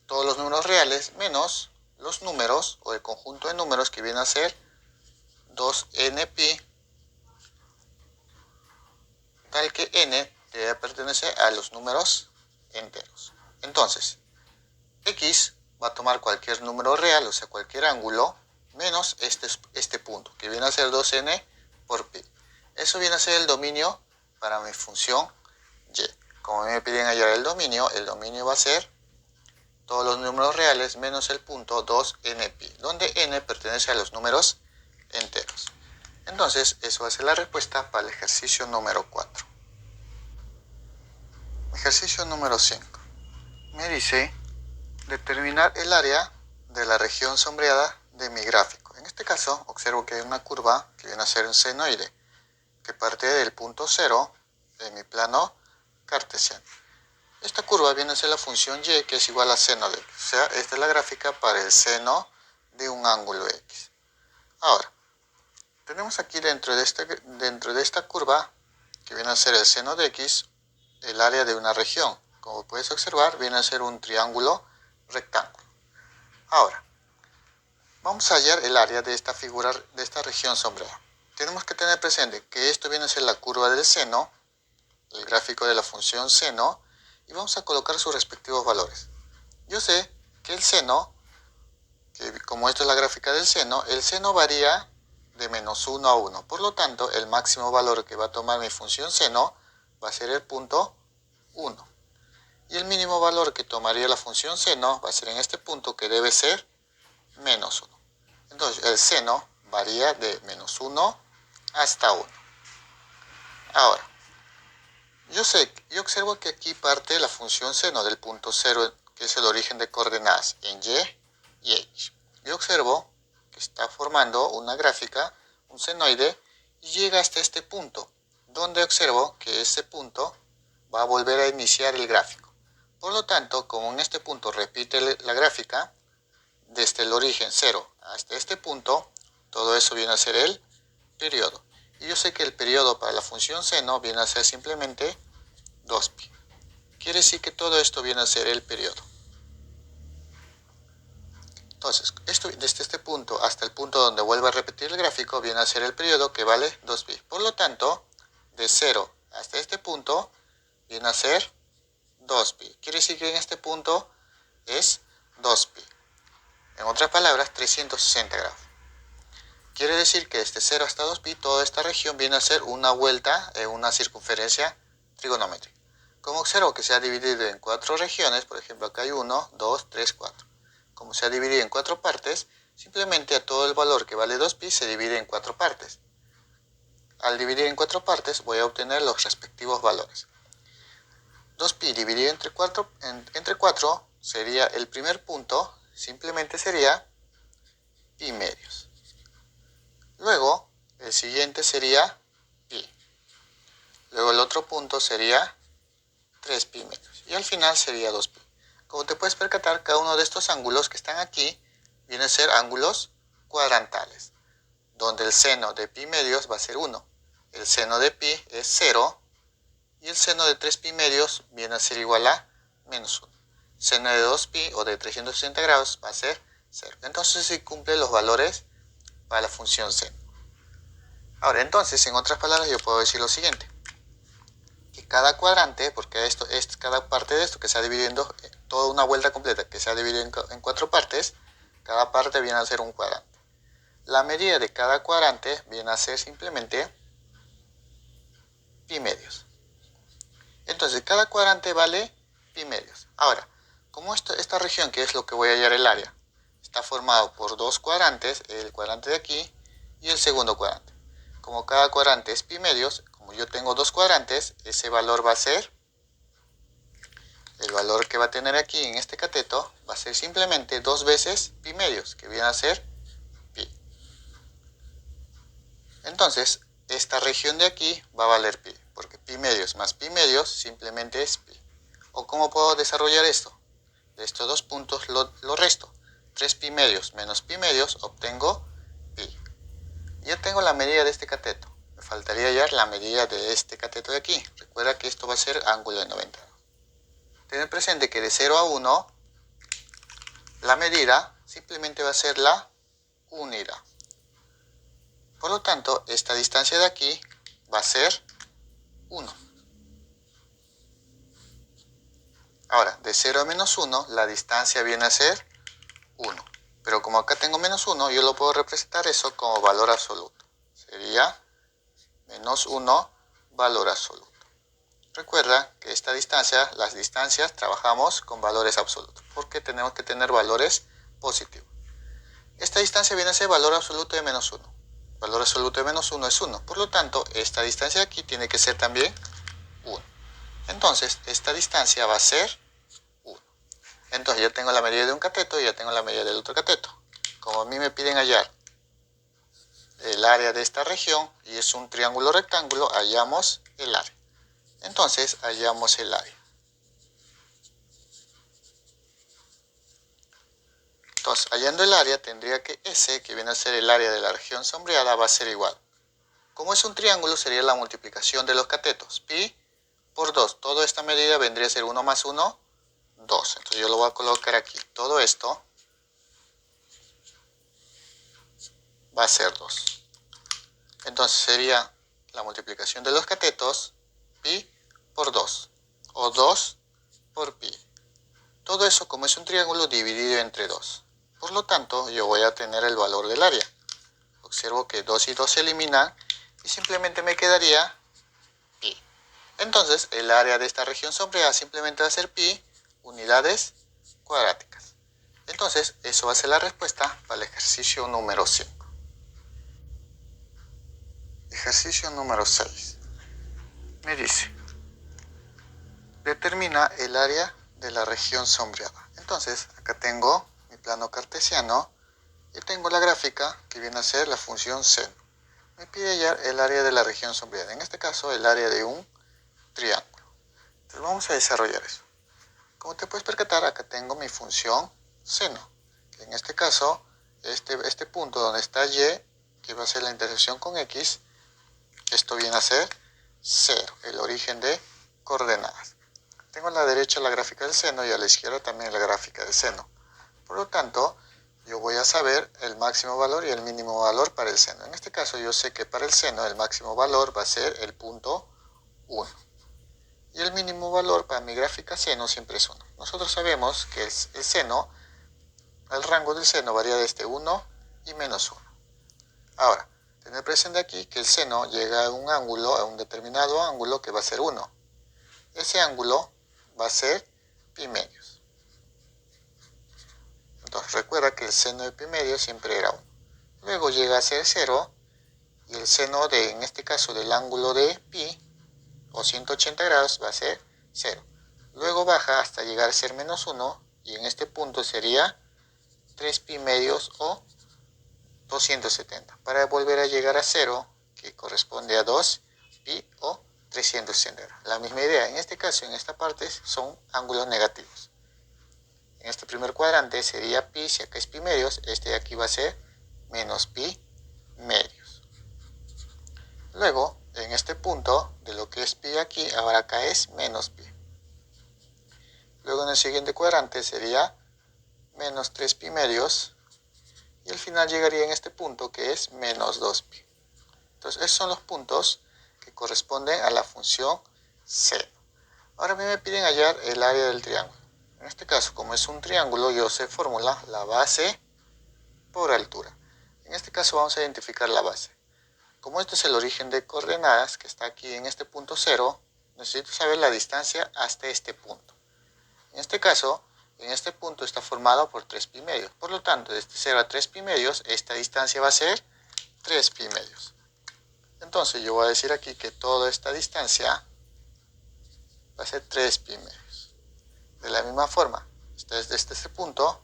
Speaker 1: todos los números reales menos los números o el conjunto de números que viene a ser 2npi, tal que n debe pertenecer a los números enteros. Entonces, x va a tomar cualquier número real, o sea, cualquier ángulo, menos este punto, que viene a ser 2n por pi. Eso viene a ser el dominio para mi función y. Como me piden hallar el dominio va a ser todos los números reales menos el punto 2n pi, donde n pertenece a los números enteros. Entonces, eso va a ser la respuesta para el ejercicio número 4. Ejercicio número 5. Me dice determinar el área de la región sombreada de mi gráfico. En este caso, observo que hay una curva que viene a ser un senoide, que parte del punto 0 de mi plano cartesiano. Esta curva viene a ser la función y, que es igual a seno de x. O sea, esta es la gráfica para el seno de un ángulo x. Ahora, tenemos aquí dentro de esta curva, que viene a ser el seno de x, el área de una región. Como puedes observar, viene a ser un triángulo rectángulo. Ahora, vamos a hallar el área de esta figura, de esta región sombreada. Tenemos que tener presente que esto viene a ser la curva del seno, el gráfico de la función seno, y vamos a colocar sus respectivos valores. Yo sé que el seno, que como esto es la gráfica del seno, el seno varía de menos 1 a 1. Por lo tanto, el máximo valor que va a tomar mi función seno va a ser el punto 1. Y el mínimo valor que tomaría la función seno va a ser en este punto, que debe ser menos 1. Entonces, el seno varía de menos 1 hasta 1. Ahora, yo observo que aquí parte la función seno del punto 0, que es el origen de coordenadas en y h. Yo observo que está formando una gráfica, un senoide, y llega hasta este punto, donde observo que este punto va a volver a iniciar el gráfico. Por lo tanto, como en este punto repite la gráfica, desde el origen 0 hasta este punto, todo eso viene a ser el periodo. Y yo sé que el periodo para la función seno viene a ser simplemente 2pi. Quiere decir que todo esto viene a ser el periodo. Entonces, esto desde este punto hasta el punto donde vuelve a repetir el gráfico viene a ser el periodo, que vale 2pi. Por lo tanto, de 0 hasta este punto viene a ser 2pi. Quiere decir que en este punto es 2pi. En otras palabras, 360 grados. Quiere decir que desde 0 hasta 2pi, toda esta región viene a ser una vuelta en una circunferencia trigonométrica. Como observo que se ha dividido en 4 regiones, por ejemplo acá hay 1, 2, 3, 4. Como se ha dividido en 4 partes, simplemente a todo el valor que vale 2pi se divide en 4 partes. Al dividir en 4 partes voy a obtener los respectivos valores. 2pi dividido entre 4 sería el primer punto, simplemente sería pi medios. Luego, el siguiente sería pi. Luego el otro punto sería 3pi medios. Y al final sería 2pi. Como te puedes percatar, cada uno de estos ángulos que están aquí viene a ser ángulos cuadrantales, donde el seno de pi medios va a ser 1. El seno de pi es 0. Y el seno de 3pi medios viene a ser igual a menos 1. Seno de 2pi o de 360 grados va a ser 0. Entonces sí cumple los valores para la función seno. Ahora, entonces, en otras palabras, yo puedo decir lo siguiente. Que cada cuadrante, porque esto es cada parte de esto que se ha dividido en toda una vuelta completa, que se ha dividido en 4 partes, cada parte viene a ser un cuadrante. La medida de cada cuadrante viene a ser simplemente pi medios. Entonces, cada cuadrante vale pi medios. Ahora, como esta región, que es lo que voy a hallar el área, está formado por 2 cuadrantes, el cuadrante de aquí y el segundo cuadrante. Como cada cuadrante es pi medios, como yo tengo 2 cuadrantes, ese valor va a ser, el valor que va a tener aquí en este cateto, va a ser simplemente 2 veces pi medios, que viene a ser pi. Entonces, esta región de aquí va a valer pi, porque pi medios más pi medios simplemente es pi. ¿O cómo puedo desarrollar esto? De estos dos puntos lo resto. 3pi medios menos pi medios, obtengo pi. Ya tengo la medida de este cateto. Me faltaría hallar la medida de este cateto de aquí. Recuerda que esto va a ser ángulo de 90 grados. Ten presente que de 0 a 1, la medida simplemente va a ser la unidad. Por lo tanto, esta distancia de aquí va a ser 1. Ahora, de 0 a menos 1, la distancia viene a ser 1. Pero como acá tengo menos 1, yo lo puedo representar eso como valor absoluto. Sería menos 1 valor absoluto. Recuerda que esta distancia, las distancias, trabajamos con valores absolutos, porque tenemos que tener valores positivos. Esta distancia viene a ser valor absoluto de menos 1. Valor absoluto de menos 1 es 1. Por lo tanto, esta distancia de aquí tiene que ser también 1. Entonces, esta distancia va a ser 1. Entonces, yo tengo la medida de un cateto y ya tengo la medida del otro cateto. Como a mí me piden hallar el área de esta región y es un triángulo rectángulo, hallamos el área. Entonces, hallamos el área. Entonces, hallando el área, tendría que S, que viene a ser el área de la región sombreada, va a ser igual. Como es un triángulo, sería la multiplicación de los catetos. Pi por 2. Toda esta medida vendría a ser 1 más 1, 2. Entonces, yo lo voy a colocar aquí. Todo esto va a ser 2. Entonces, sería la multiplicación de los catetos, pi por 2. O 2 por pi. Todo eso, como es un triángulo, dividido entre 2. Por lo tanto, yo voy a tener el valor del área. Observo que 2 y 2 se eliminan y simplemente me quedaría pi. Entonces, el área de esta región sombreada simplemente va a ser pi unidades cuadráticas. Entonces, eso va a ser la respuesta para el ejercicio número 5. Ejercicio número 6. Me dice, determina el área de la región sombreada. Entonces, acá tengo mi plano cartesiano y tengo la gráfica que viene a ser la función seno. Me pide hallar el área de la región sombreada, en este caso el área de un triángulo. Entonces vamos a desarrollar eso. Como te puedes percatar, acá tengo mi función seno, que en este caso, este punto donde está y, que va a ser la intersección con x, esto viene a ser 0, el origen de coordenadas. Tengo a la derecha la gráfica del seno y a la izquierda también la gráfica del seno. Por lo tanto, yo voy a saber el máximo valor y el mínimo valor para el seno. En este caso, yo sé que para el seno el máximo valor va a ser el punto 1. Y el mínimo valor para mi gráfica seno siempre es 1. Nosotros sabemos que el seno, el rango del seno varía desde 1 y menos 1. Ahora, tener presente aquí que el seno llega a un ángulo, a un determinado ángulo que va a ser 1. Ese ángulo va a ser pi medios. Entonces recuerda que el seno de pi medios siempre era 1. Luego llega a ser 0 y el seno de, en este caso, del ángulo de pi o 180 grados va a ser 0. Luego baja hasta llegar a ser menos 1 y en este punto sería 3 pi medios o 270. Para volver a llegar a 0, que corresponde a 2 pi o 360 grados. La misma idea, en este caso, en esta parte son ángulos negativos. En este primer cuadrante sería pi, si acá es pi medios, este de aquí va a ser menos pi medios. Luego, en este punto, de lo que es pi aquí, ahora acá es menos pi. Luego en el siguiente cuadrante sería menos 3 pi medios. Y al final llegaría en este punto que es menos 2 pi. Entonces, esos son los puntos que corresponden a la función seno. Ahora a mí me piden hallar el área del triángulo. En este caso, como es un triángulo, yo sé fórmula la base por altura. En este caso vamos a identificar la base. Como este es el origen de coordenadas, que está aquí en este punto 0, necesito saber la distancia hasta este punto. En este caso, en este punto está formado por 3 pi medios. Por lo tanto, desde 0 a 3 pi medios, esta distancia va a ser 3 pi medios. Entonces, yo voy a decir aquí que toda esta distancia va a ser 3 pi medios. De la misma forma, desde este punto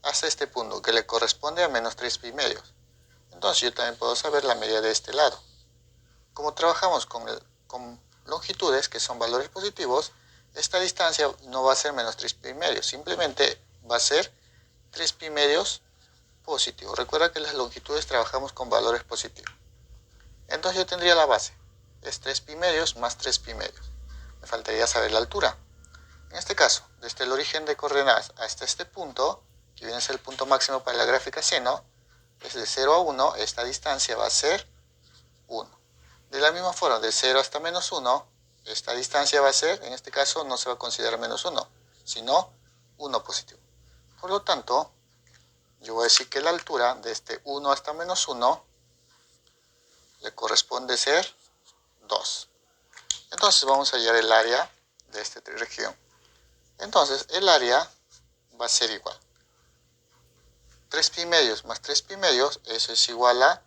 Speaker 1: hasta este punto, que le corresponde a menos 3 pi medios. Entonces, yo también puedo saber la medida de este lado. Como trabajamos con longitudes, que son valores positivos, esta distancia no va a ser menos 3 pi medios, simplemente va a ser 3 pi medios positivos. Recuerda que las longitudes trabajamos con valores positivos. Entonces yo tendría la base, es 3 pi medios más 3 pi medios. Me faltaría saber la altura. En este caso, desde el origen de coordenadas hasta este punto, que viene a ser el punto máximo para la gráfica seno, desde 0 a 1, esta distancia va a ser 1. De la misma forma, de 0 hasta menos 1, esta distancia va a ser, en este caso no se va a considerar menos 1, sino 1 positivo. Por lo tanto, yo voy a decir que la altura de este 1 hasta menos 1 le corresponde ser 2. Entonces vamos a hallar el área de esta región. Entonces el área va a ser igual. 3 pi medios más 3 pi medios, eso es igual a,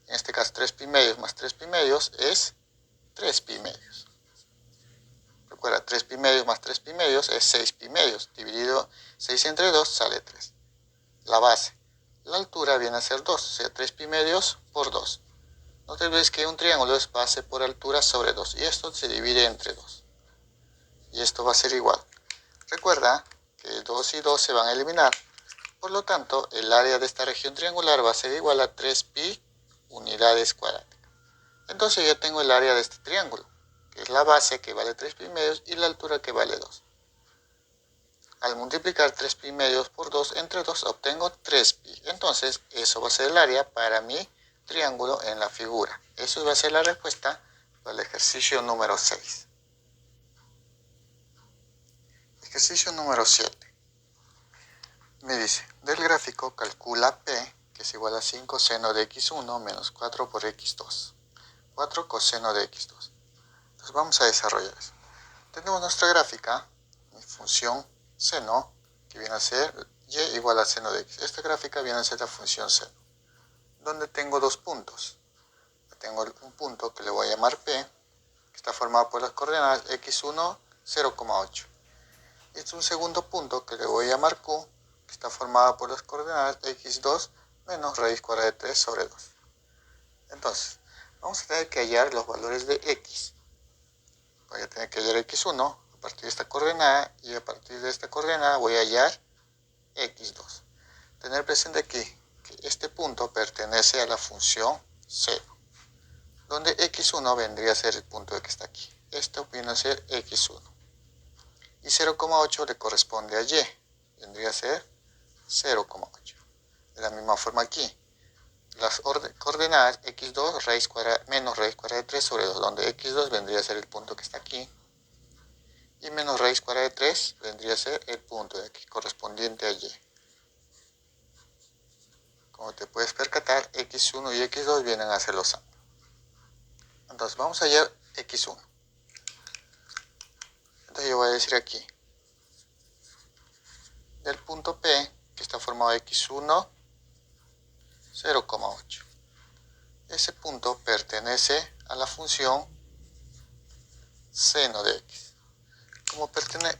Speaker 1: en este caso 3 pi medios más 3 pi medios es 3 pi medios. Recuerda, 3 pi medios más 3 pi medios es 6 pi medios. Dividido 6 entre 2 sale 3. La base. La altura viene a ser 2, o sea 3 pi medios por 2. No te olvides que un triángulo es base por altura sobre 2. Y esto se divide entre 2. Y esto va a ser igual. Recuerda que 2 y 2 se van a eliminar. Por lo tanto, el área de esta región triangular va a ser igual a 3pi unidades cuadráticas. Entonces ya tengo el área de este triángulo, que es la base que vale 3 pi medios y la altura que vale 2. Al multiplicar 3 pi medios por 2 entre 2 obtengo 3 pi. Entonces eso va a ser el área para mi triángulo en la figura. Eso va a ser la respuesta para el ejercicio número 6. Ejercicio número 7. Me dice, del gráfico calcula P, que es igual a 5 seno de x1 menos 4 por x2. 4 coseno de x2. Entonces vamos a desarrollar eso. Tenemos nuestra gráfica, mi función seno, que viene a ser y igual a seno de x. Esta gráfica viene a ser la función seno, donde tengo dos puntos. Tengo un punto que le voy a llamar P, que está formado por las coordenadas x1, 0,8. Y es un segundo punto que le voy a llamar Q, que está formada por las coordenadas x2 menos raíz cuadrada de 3 sobre 2. Entonces, vamos a tener que hallar los valores de x. Voy a tener que hallar x1 a partir de esta coordenada y a partir de esta coordenada voy a hallar x2. Tener presente aquí que este punto pertenece a la función 0, donde x1 vendría a ser el punto que está aquí. Esto viene a ser x1. Y 0,8 le corresponde a y, vendría a ser 0,8. De la misma forma aquí, las coordenadas x2 raíz cuadrada, menos raíz cuadrada de 3 sobre 2, donde x2 vendría a ser el punto que está aquí, y menos raíz cuadrada de 3 vendría a ser el punto de aquí, correspondiente a y. Como te puedes percatar, x1 y x2 vienen a ser los ambos. Entonces vamos a hallar x1. Entonces yo voy a decir aquí, del punto P, que está formado de x1, 0,8. Ese punto pertenece a la función seno de x.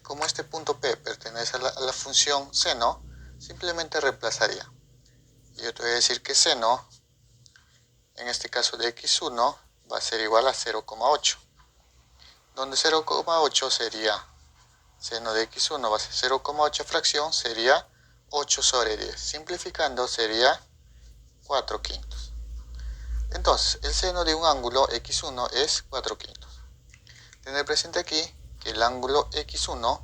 Speaker 1: Como este punto P pertenece a la función seno, simplemente reemplazaría. Y yo te voy a decir que seno, en este caso de x1, va a ser igual a 0,8. Donde 0,8 sería, seno de x1 va a ser 0,8 fracción, sería 8 sobre 10. Simplificando sería 4 quintos. Entonces, el seno de un ángulo x1 es 4 quintos. Tener presente aquí que el ángulo x1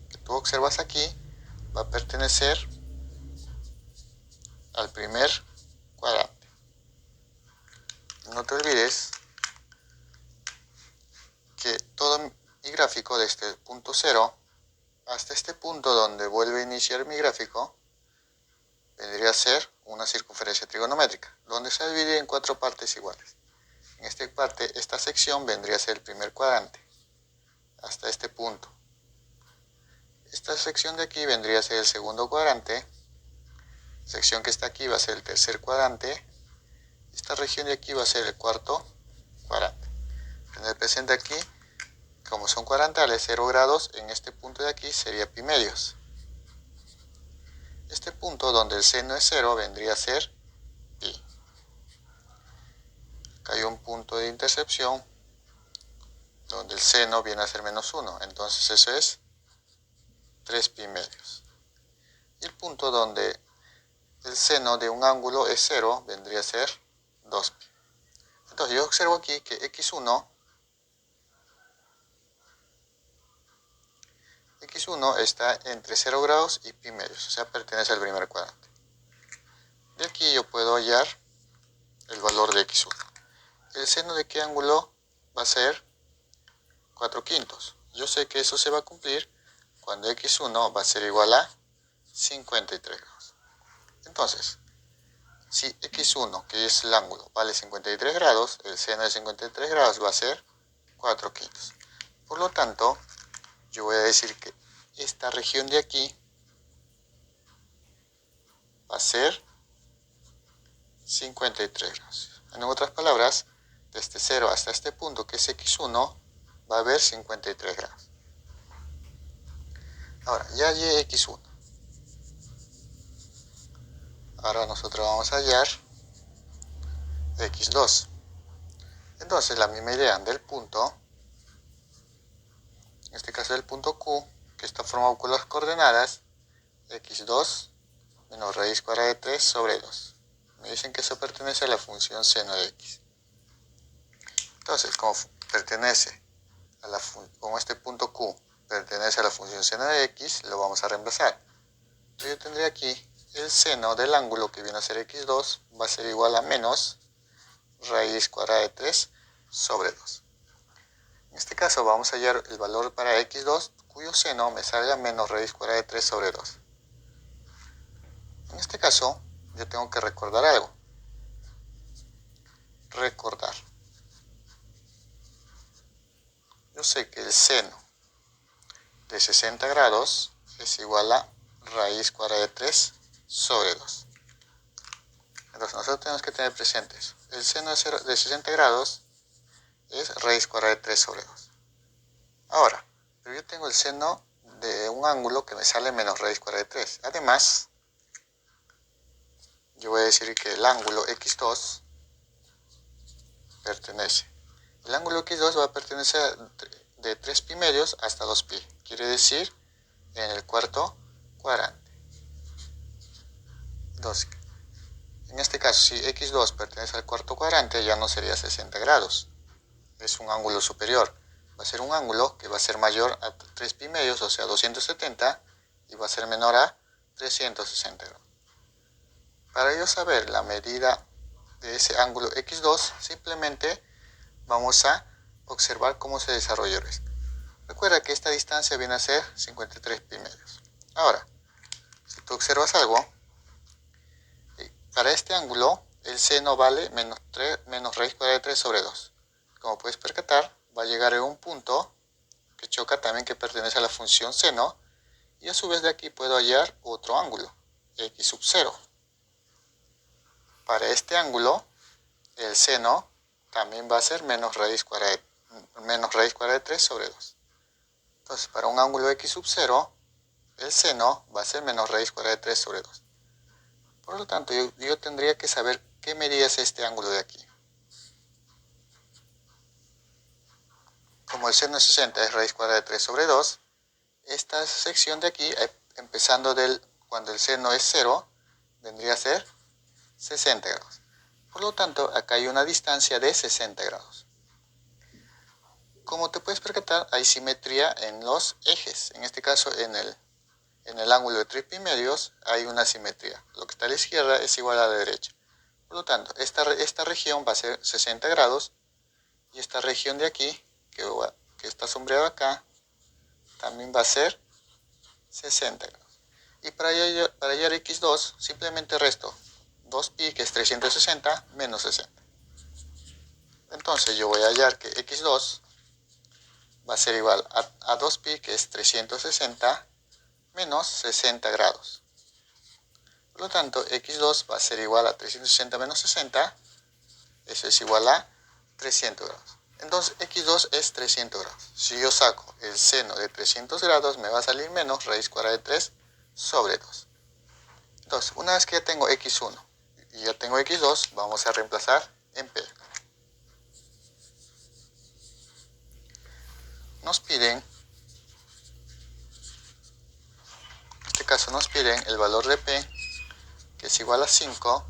Speaker 1: que tú observas aquí va a pertenecer al primer cuadrante. No te olvides que todo mi gráfico desde el punto 0 hasta este punto donde vuelve a iniciar mi gráfico vendría a ser una circunferencia trigonométrica, donde se divide en 4 partes iguales. En esta parte, esta sección vendría a ser el primer cuadrante, hasta este punto. Esta sección de aquí vendría a ser el segundo cuadrante, la sección que está aquí va a ser el tercer cuadrante, esta región de aquí va a ser el cuarto cuadrante. Tener presente aquí, como son cuadrantales 0 grados, en este punto de aquí sería pi medios. Este punto donde el seno es 0 vendría a ser pi. Acá hay un punto de intercepción donde el seno viene a ser menos 1, entonces eso es 3 pi medios. Y el punto donde el seno de un ángulo es 0 vendría a ser 2 pi. Entonces yo observo aquí que x1 está entre 0 grados y pi medios, o sea, pertenece al primer cuadrante. De aquí yo puedo hallar el valor de x1. ¿El seno de qué ángulo va a ser? 4 quintos. Yo sé que eso se va a cumplir cuando x1 va a ser igual a 53 grados. Entonces, si x1, que es el ángulo, vale 53 grados, el seno de 53 grados va a ser 4/5. Por lo tanto, yo voy a decir que esta región de aquí va a ser 53 grados. En otras palabras, desde 0 hasta este punto, que es x1, va a haber 53 grados. Ahora, ya hallé x1. Ahora nosotros vamos a hallar x2. Entonces, la misma idea del punto, en este caso del punto Q, que está formado con las coordenadas x2 menos raíz cuadrada de 3 sobre 2. Me dicen que eso pertenece a la función seno de x. Entonces, como pertenece como este punto Q pertenece a la función seno de x, lo vamos a reemplazar. Entonces yo tendría aquí el seno del ángulo que viene a ser x2 va a ser igual a menos raíz cuadrada de 3 sobre 2. En este caso vamos a hallar el valor para x2 cuyo seno me salga menos raíz cuadrada de 3 sobre 2. En este caso yo tengo que recordar algo. Yo sé que el seno de 60 grados es igual a raíz cuadrada de 3 sobre 2. Entonces nosotros tenemos que tener presentes, el seno de 60 grados es raíz cuadrada de 3 sobre 2. Ahora, pero yo tengo el seno de un ángulo que me sale menos raíz cuadrada de 3. Además, yo voy a decir que el ángulo x2 pertenece. El ángulo x2 va a pertenecer de 3 pi medios hasta 2 pi. Quiere decir en el cuarto cuadrante. Entonces, en este caso, si x2 pertenece al cuarto cuadrante, ya no sería 60 grados. Es un ángulo superior. Va a ser un ángulo que va a ser mayor a 3 pi medios, o sea 270, y va a ser menor a 360 grados. Para yo saber la medida de ese ángulo x2, simplemente vamos a observar cómo se desarrolló esto. Recuerda que esta distancia viene a ser 53 pi medios. Ahora, si tú observas algo, para este ángulo el seno vale menos raíz cuadrada de 3 sobre 2. Como puedes percatar, va a llegar a un punto que choca también, que pertenece a la función seno, y a su vez de aquí puedo hallar otro ángulo, x sub 0. Para este ángulo, el seno también va a ser menos raíz cuadrada de 3 sobre 2. Entonces, para un ángulo x sub 0, el seno va a ser menos raíz cuadrada de 3 sobre 2. Por lo tanto, yo tendría que saber qué medida es este ángulo de aquí. Como el seno de 60 es raíz cuadrada de 3 sobre 2, esta sección de aquí, empezando cuando el seno es 0, vendría a ser 60 grados. Por lo tanto, acá hay una distancia de 60 grados. Como te puedes percatar, hay simetría en los ejes. En este caso, en el ángulo de 3 pi medios hay una simetría. Lo que está a la izquierda es igual a la derecha. Por lo tanto, esta región va a ser 60 grados, y esta región de aquí, que está sombreado acá, también va a ser 60 grados. Y para hallar x2, simplemente resto 2pi, que es 360, menos 60. Entonces yo voy a hallar que x2 va a ser igual a 2pi, que es 360, menos 60 grados. Por lo tanto, x2 va a ser igual a 360 menos 60, eso es igual a 300 grados. Entonces, x2 es 300 grados. Si yo saco el seno de 300 grados, me va a salir menos raíz cuadrada de 3 sobre 2. Entonces, una vez que ya tengo x1 y ya tengo x2, vamos a reemplazar en P. Nos piden, en este caso nos piden el valor de P, que es igual a 5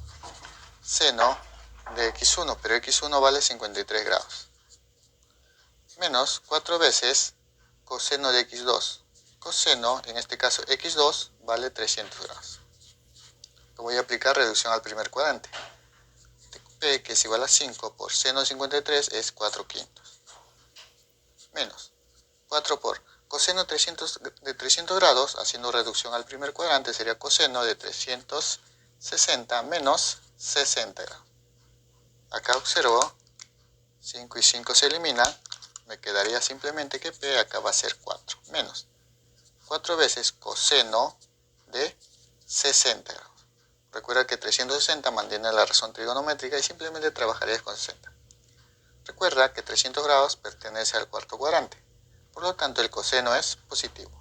Speaker 1: seno de x1, pero x1 vale 53 grados, menos 4 veces coseno de x2. Coseno, en este caso x2, vale 300 grados. Lo voy a aplicar reducción al primer cuadrante. P, que es igual a 5 por seno de 53, es 4/5. Menos 4 por coseno de 300 grados, haciendo reducción al primer cuadrante, sería coseno de 360 menos 60 grados. Acá observo, 5 y 5 se eliminan, me quedaría simplemente que P acá va a ser 4, menos 4 veces coseno de 60 grados. Recuerda que 360 mantiene la razón trigonométrica y simplemente trabajarías con 60. Recuerda que 300 grados pertenece al cuarto cuadrante, por lo tanto el coseno es positivo.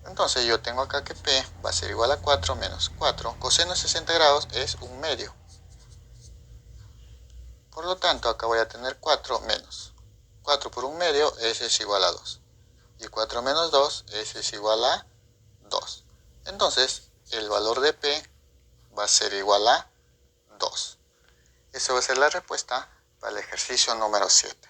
Speaker 1: Entonces yo tengo acá que P va a ser igual a 4 menos 4. Coseno de 60 grados es 1/2. Por lo tanto acá voy a tener 4 menos 4 por 1/2, ese es igual a 2. Y 4 menos 2, ese es igual a 2. Entonces el valor de P va a ser igual a 2. Esa va a ser la respuesta para el ejercicio número 7.